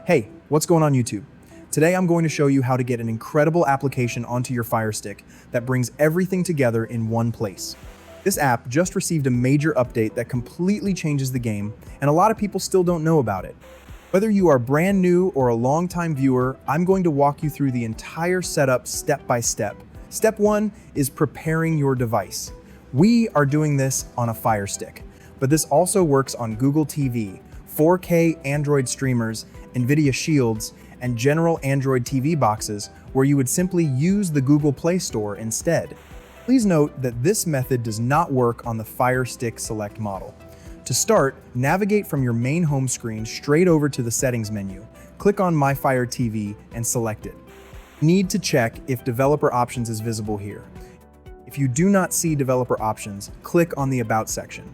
Hey, what's going on YouTube? Today I'm going to show you how to get an incredible application onto your FireStick that brings everything together in one place. This app just received a major update that completely changes the game, and a lot of people still don't know about it. Whether you are brand new or a long-time viewer, I'm going to walk you through the entire setup step by step. Step 1 is preparing your device. We are doing this on a FireStick, but this also works on Google TV, 4K Android streamers, NVIDIA Shields, and general Android TV boxes where you would simply use the Google Play Store instead. Please note that this method does not work on the FireStick Select model. To start, navigate from your main home screen straight over to the Settings menu. Click on My Fire TV and select it. Need to check if Developer Options is visible here. If you do not see Developer Options, click on the About section.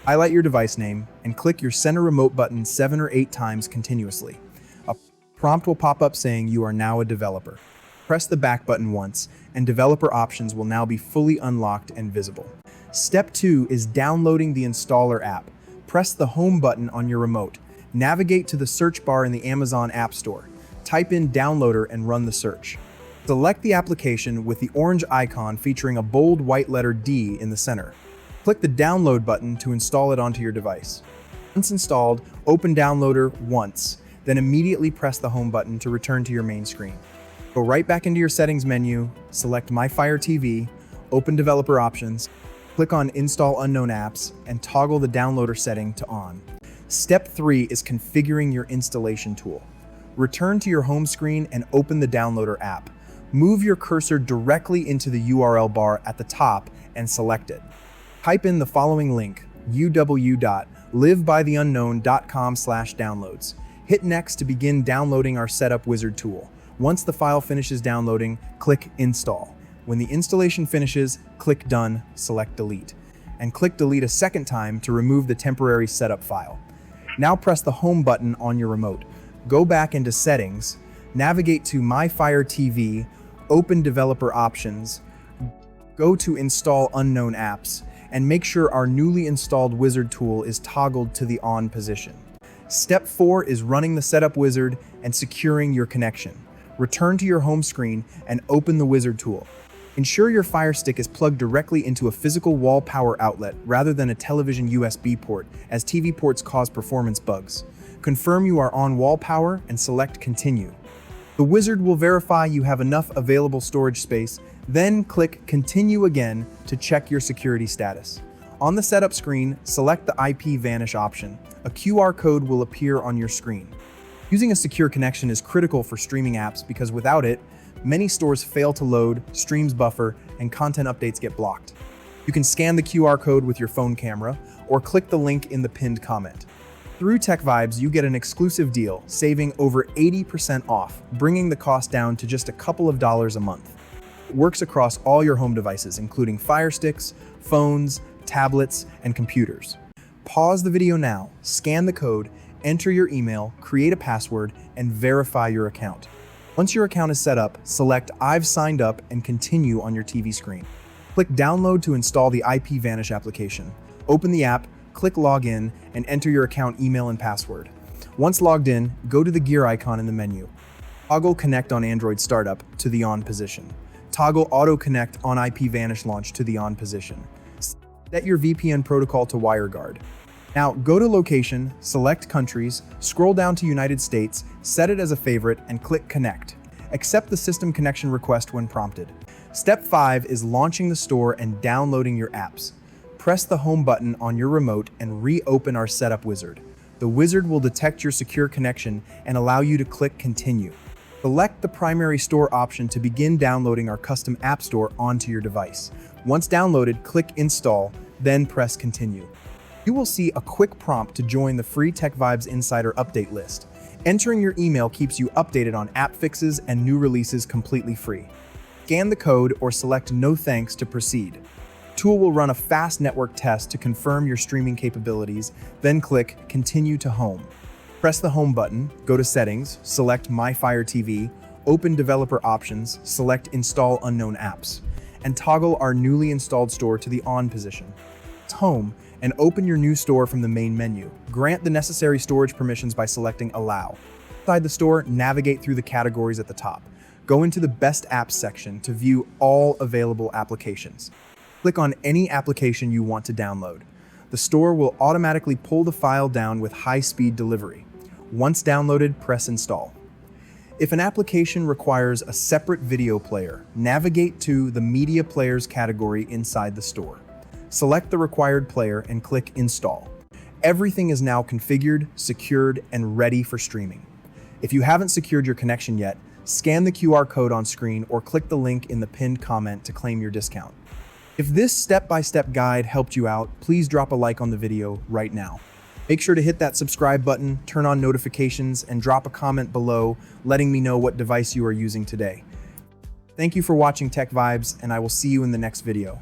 Highlight your device name and click your Center Remote button 7 or 8 times continuously. A prompt will pop up saying you are now a developer. Press the back button once, and Developer Options will now be fully unlocked and visible. Step 2 is downloading the installer app. Press the Home button on your remote. Navigate to the search bar in the Amazon App Store. Type in Downloader and run the search. Select the application with the orange icon featuring a bold white letter D in the center. Click the Download button to install it onto your device. Once installed, open Downloader once, then immediately press the Home button to return to your main screen. Go right back into your Settings menu, select My Fire TV, open Developer Options, click on Install Unknown Apps, and toggle the Downloader setting to On. Step 3 is configuring your installation tool. Return to your home screen and open the Downloader app. Move your cursor directly into the URL bar at the top and select it. Type in the following link, uw.livebytheunknown.com/downloads. Hit Next to begin downloading our Setup Wizard tool. Once the file finishes downloading, click Install. When the installation finishes, click Done, select Delete, and click Delete a second time to remove the temporary setup file. Now press the Home button on your remote. Go back into Settings, navigate to My Fire TV, open Developer Options, go to Install Unknown Apps, and make sure our newly installed Wizard tool is toggled to the On position. Step 4 is running the Setup Wizard and securing your connection. Return to your home screen and open the Wizard tool. Ensure your FireStick is plugged directly into a physical wall power outlet rather than a television USB port, as TV ports cause performance bugs. Confirm you are on wall power and select Continue. The Wizard will verify you have enough available storage space, then click Continue again to check your security status. On the setup screen, select the IP Vanish option. A QR code will appear on your screen. Using a secure connection is critical for streaming apps because without it, many stores fail to load, streams buffer, and content updates get blocked. You can scan the QR code with your phone camera or click the link in the pinned comment. Through Tech Vibes, you get an exclusive deal, saving over 80% off, bringing the cost down to just a couple of dollars a month. It works across all your home devices, including Fire Sticks, phones, tablets, and computers. Pause the video now, scan the code, enter your email, create a password, and verify your account. Once your account is set up, select I've signed up and continue on your TV screen. Click Download to install the IP Vanish application. Open the app, click Login, and enter your account email and password. Once logged in, go to the gear icon in the menu. Toggle Connect on Android Startup to the On position. Toggle Auto Connect on IP Vanish Launch to the On position. Set your VPN protocol to WireGuard. Now go to Location, select Countries, scroll down to United States, set it as a favorite, and click Connect. Accept the system connection request when prompted. Step 5 is launching the store and downloading your apps. Press the Home button on your remote and reopen our Setup Wizard. The Wizard will detect your secure connection and allow you to click Continue. Select the primary store option to begin downloading our custom app store onto your device. Once downloaded, click Install, then press Continue. You will see a quick prompt to join the free Tech Vibes Insider update list. Entering your email keeps you updated on app fixes and new releases completely free. Scan the code or select No Thanks to proceed. Tool will run a fast network test to confirm your streaming capabilities, then click Continue to Home. Press the Home button, go to Settings, select My Fire TV, open Developer Options, select Install Unknown Apps, and toggle our newly installed store to the On position. Home, and open your new store from the main menu. Grant the necessary storage permissions by selecting Allow. Inside the store, navigate through the categories at the top. Go into the Best Apps section to view all available applications. Click on any application you want to download. The store will automatically pull the file down with high-speed delivery. Once downloaded, press Install. If an application requires a separate video player, navigate to the Media Players category inside the store. Select the required player and click Install. Everything is now configured, secured, and ready for streaming. If you haven't secured your connection yet, scan the QR code on screen or click the link in the pinned comment to claim your discount. If this step-by-step guide helped you out, please drop a like on the video right now. Make sure to hit that subscribe button, turn on notifications, and drop a comment below letting me know what device you are using today. Thank you for watching Tech Vibes, and I will see you in the next video.